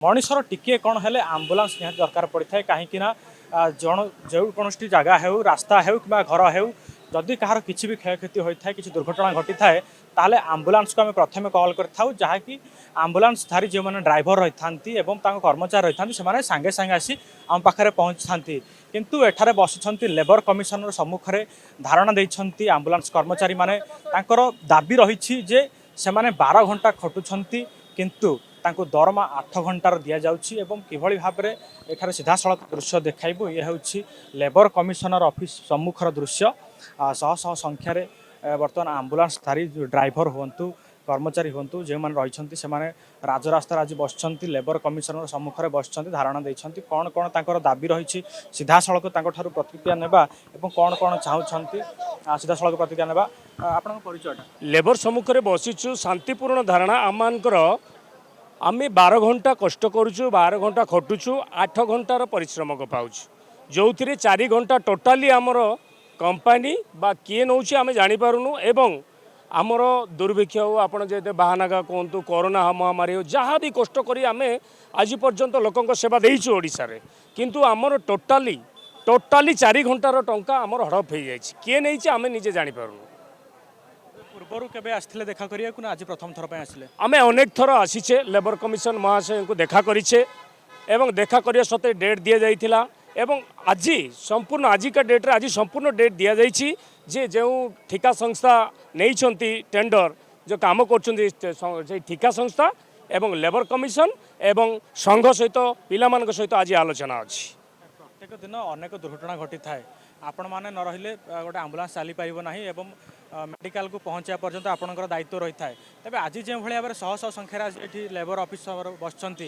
मनीषर टिके कौन हेले आंबुलांस निहाती दरकार पड़ता है कहीं जन जो कौन जगह हो रास्ता हो कि घर हो जदि कहार किसी भी क्षयक्षति होता है किसी दुर्घटना घटी थाए ताले आंबुलांस को आम प्रथम कॉल कर जहाँकि आंबुलांस धारी जो मैंने ड्राइवर रही था कर्मचारी रही था सांगे सांगे आसी आम पाखे पहुँची था किंतु एठारे बसी लेबर कमिशनर सम्मुख में धारणा देती आंबुलांस कर्मचारी माने दाबी रही जे से 12 घंटा खटुंट किंतु तांको दरमा 8 घंटार दि जाउछि एवं किभଳି भाबरे एठारे सीधा सड़क दृश्य देखाइबु ये होछि लेबर कमिशनर ऑफिस सम्मुखर दृश्य शह शह संख्यार बर्तमान आंबुलांस धारी ड्राइवर हुंतु कर्मचारी हुंतु जो मैंने रही से राजरास्तार आज बसंती लेबर कमिशनर सम्मुख में बसंती धारणा देती कौन कौन तांकर दाबी रही सीधा सड़क प्रतिक्रिया नेबा एवं कौन कौन चाहूँगी सीधा सड़क प्रतिक्रिया नेबा आपन परिचय लेबर सम्मुख में बसीचु शांतिपूर्ण धारणा आमर आमे 12 घंटा कष्ट करुचु 12 घंटा खटुचु 8 घंटार परिश्रम पाऊँ जो थे 4 घंटा टोटाली आमर कंपानी बा किए नौ आम जापारूँ एवं आमर दुर्भिक्ष हो आपड़ जो बाहानागा कहतु कोरोना महामारी हो जहाँ भी कष्ट करी आमे आज पर्यंत लोकों सेवा देइछु ओडिशा रे किंतु आमर टोटाली 4 घंटार टंका आमर हड़प हो जाए किए नहीं आम निजे जापारूँ पूर्वर केबे आसथिले देखा करिया कुना आज प्रथम थर पे आसले आमे अनेक थर आसीचे लेबर कमिशन महाशय को देखा करिछे एवं देखा करिया सते डेट दिया जाइथिला एवं आज संपूर्ण आज का डेट रे आज संपूर्ण डेट दिया जाइछि जे जो ठिका संस्था नहीं टेंडर जो काम कर ठिका संस्था एवं लेबर कमिशन एवं संघ सहित पिला मान सहित आज आलोचना अच्छी प्रत्येक दिन अनेक दुर्घटना घटी थाए आपण मैंने न रहिले गोटे आंबुलांस चली पारिबो नाही एवं मेडिकल को पहुँचा पर्यंत आपणकर दायित्व रही है तेज आज जो भाई भाव शह शह संख्यार ये लेबर ऑफिस बसंत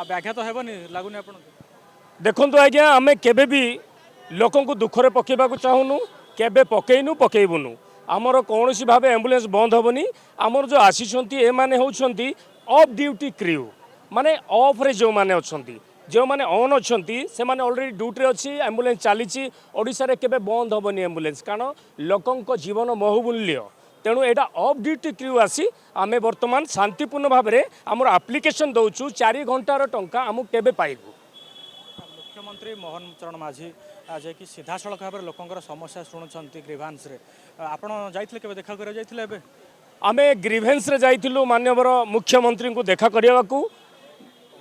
व्याघात हेबनी लगुनि आप देखु आज्ञा आम केबे भी लोकों को दुखरे पकेबा चाहूनु केबे पकेइनु पकेइबुनु आमर कौन भाव एम्बुलेंस बंद हेबनी आमर जो आसीचंती ए माने होउछंती ऑफ ड्यूटी क्रू माने ऑफ रे जो माने अछंती जो मैंने ऑन अच्छा से मैंने ऑलरेडी ड्यूटी अच्छी एम्बुलेंस चली ओडिशा रे केबे बंद हेबनी एम्बुलेंस कारण लोकों जीवन बहुमूल्य तेणु यहाँ ऑफ ड्यूटी क्रू आसी आम बर्तमान शांतिपूर्ण भाव में आम आप्लिकेसन दौचु 4 घंटार टंका आम केबे पाइबु मुख्यमंत्री मोहन चरण माझी जे कि सीधा सड़क भाव में लोकंर समस्या शुणुंट ग्रीभांस रे आपण जाइथिले केबे देखा करिया जाइथिले एबे आमे ग्रीभेन्स रे जाइथिलु माननीय मुख्यमंत्री को देखा करिया को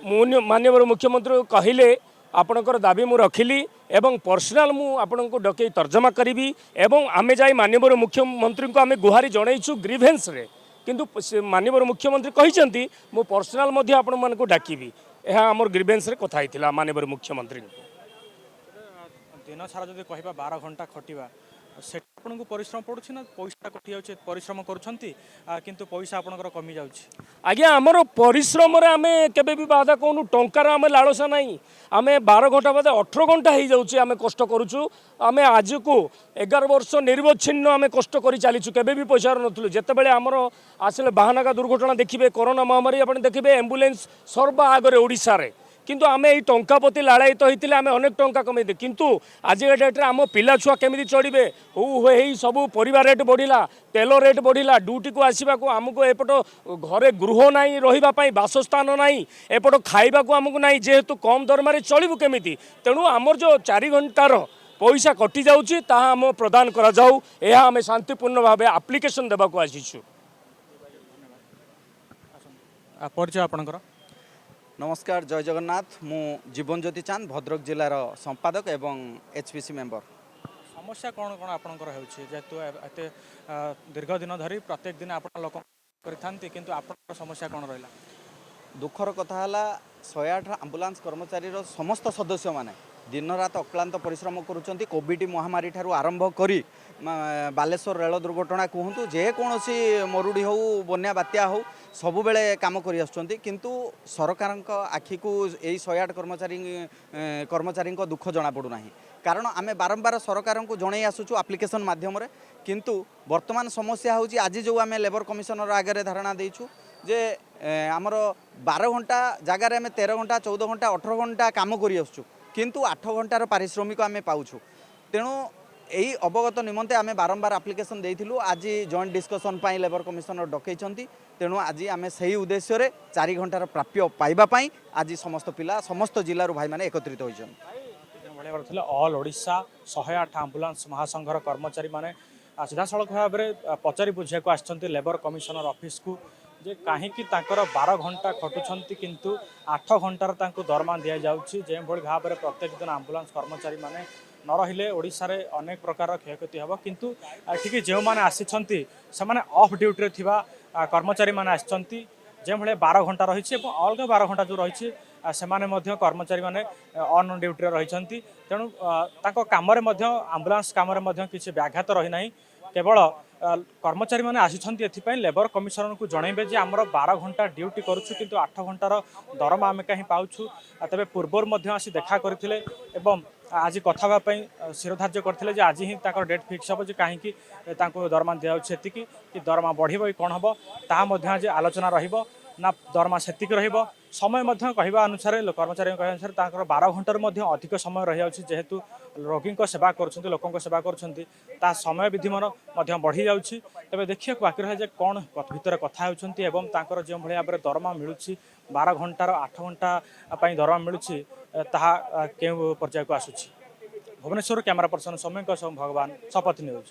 माननीय मुख्यमंत्री कहले आपणकर दाबी मु रखिली एवं पर्सनाल मु आपण को डके तर्जमा करी एवं आमे जाई माननीय मुख्यमंत्री को आमे गुहारी जनइछु ग्रीभेन्स रे किंतु माननीय मुख्यमंत्री कहिसेंती मु पर्सनाल मध्ये आपण मन को डाकिबी यह आमर ग्रीभेन्स रे कथा हिथिला माननीय मुख्यमंत्री दिन सारा जदि कहबा 12 घंटा खटिबा से आपको परिश्रम पड़ुछि ना पैसा कटि जाउछि परिश्रम करूछंती किंतु पैसा आपनकर कमी जाउछि आज्ञा आमर परिश्रम रे आमे केबे भी बाधा कोनु टंकार आमे लालसा नहीं आमे 12 घंटा बाद 18 घंटा हो जाउछि आमे कष्ट करूछु आमे आज को 11 वर्ष निर्वच्छिन्न आमे कष्ट करी चलीछु केबे भी पैसा नथलु जेते बेले आमर आसले बाहानागा दुर्घटना देखिबे कोरोना महामारी आपण देखिबे एम्बुलेंस सर्व आगरे ओडिसा रे किंतु आमे ई टंका प्रति लाड़ायित होइतिले आमे अनेक टंका कमेदे किंतु आज डेट रे आम पिला छुआ केमिति चढ़िबे हो सब परिवार रेट बढ़िला तेल रेट बढ़िला ड्यूटी को आसवा को आमको एपट घरे गृह नाई रहिबा पई बासस्थान नाई एपट खाइबा को आमको नाई जेहेतु कम दरमा रे चलिबु केमिति तेणु आमर जो 4 घंटार पैसा कटि जाउछि ताहा आम प्रदान करा जाऊ एहा आमे शांतिपूर्ण भावे एप्लिकेशन देबा को आसीछु परिचय आपनकर नमस्कार जय जगन्नाथ मु जीवन ज्योति चांद भद्रक जिलार संपादक एवं एचपीसी मेंबर समस्या कौन कौन आपनकर होछि जेतु एते दीर्घ दिन धरी प्रत्येक दिन आपण लोक करथांती किंतु आपनकर समस्या कौन रहला दुखर कथा हला 108 आंबुलांस कर्मचारी समस्त सदस्य माने दिन रात अक्लांत परिश्रम करुँच कोविड महामारी ठारू आरंभ करी बालेश्वर रेल दुर्घटना कहतु जेकोसी मरुड़ी हो बन्या बात्या हो सबु बेले काम करि आछुंती किंतु सरकार आखि को यही 108 कर्मचारी दुख जना पड़ू ना कारण आमे बारंबार सरकार को जन आसुचु एप्लिकेशन माध्यम किंतु वर्तमान समस्या हूँ आज जो आम लेबर कमिशनर आगे धारणा देचु जे आमर 12 घंटा जगार आम 13 घंटा 14 घंटा 18 घंटा काम करि आसुचु किंतु 8 घंटार पारिश्रमिक आम पाऊँ तेणु यही अवगत निमंते आम बारंबार आप्लिकेसन देइथिलु आज जॉइंट डिस्कसन पाई लेबर कमिशनर डकैछंती तेणु आज आम से उद्देश्य रे 4 घंटार प्राप्य पाइबा पाई आज समस्त पिला समस्त जिल्लारू भाई माने एकत्रित होइछन। थे ऑल ओडिशा 108 आंबुलांस महासंघर कर्मचारी माने सीधा सड़क भाव में पचारि बुझा को आसछंती लेबर कमिशनर ऑफिस को जे कहीं 12 घंटा खटुंट किंतु 8 घंटार दरमा दि जाऊँगी जो भाव में प्रत्येक दिन आंबुलांस कर्मचारी माने न रहिले ओडिशा रे अनेक प्रकार क्षयक्षति हम किंतु ठीक जो मैंने आसी ऑफ ड्यूटी थिबा कर्मचारी माने आसछंती जो भाई 12 घंटा रही अलग 12 घंटा जो रही से कर्मचारी माने ऑन ड्यूटी रही तेणु कम आंबुलांस कम किसी व्याघात रही ना केवल कर्मचारी माने आसिछंती एथिपाई लेबर कमिशनर को जनइबे जे आमर 12 घंटा ड्यूटी करूछु किंतु 8 घंटार दरमा आमे कहीं पाउछु तेबे पूर्वर मध्य आसी देखा करथिले एवं आज कथा शिरोधार्य करथिले आज ही डेट फिक्स हम कहीं दरमा दिखाई कि दरमा बढ़ कौन हम ताहा आज आलोचना रहिबो ना दरमा सेतिक रहिबो समय कहवा अनुसार कर्मचारी कहवा अनुसार 12 घंटार अधिक समय रही जाउछि जेहेतु रोगी सेवा कर लोकों सेवा कर समय विधि बढ़ी जाउछि तबे देखिए बाकी रहे कौन भितर कथा होउछंती एवं तांकर जो भाई भाव दरमा मिलूँ 12 घंटार 8 घंटा दरमा मिलूँ ताहा केउ पर्याय को आसुछि। भुवनेश्वर कैमरा पर्सन सौम्य भगवान शपथ न्यूज।